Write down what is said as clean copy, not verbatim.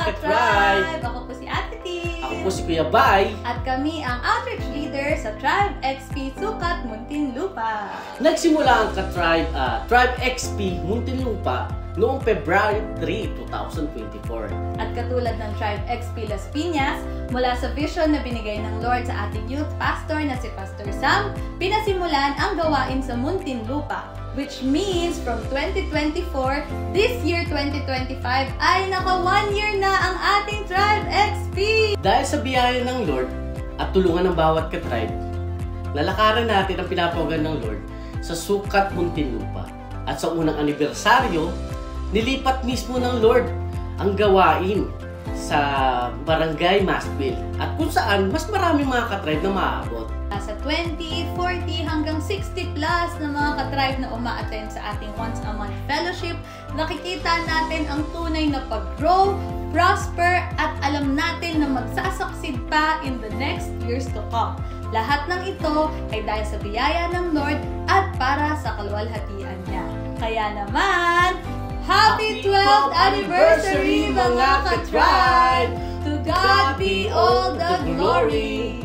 ka-tribe! Ako po si Ate T. Ako po si Kuya Bay. At kami ang outreach leader sa Tribe XP Sukat, Muntinlupa. Nagsimula ang ka-tribe Tribe XP Muntinlupa noong February 3, 2024. At katulad ng Tribe XP Las Piñas, mula sa vision na binigay ng Lord sa ating youth pastor na si Pastor Sam, pinasimulan ang gawain sa Muntinlupa. Which means from 2024, this year 2025, ay naka 1 year na ang ating Tribe XP! Dahil sa biyaya ng Lord at tulungan ng bawat ka-tribe, lalakaran natin ang pinapawagan ng Lord sa Sukat, Muntinlupa. At sa unang anibersaryo, nilipat mismo ng Lord ang gawain sa Barangay Masville at kung saan mas maraming mga ka-tribe na maaabot. Sa 20, 40 hanggang 60 plus na mga ka-tribe na uma-attend sa ating once a month fellowship, nakikita natin ang tunay na pag-grow, prosper, at alam natin na magsasucceed pa in the next years to come. Lahat ng ito ay dahil sa biyaya ng Lord at para sa kaluwalhatian niya. Kaya naman, Happy 12th anniversary mga ka-tribe! To God be all the glory!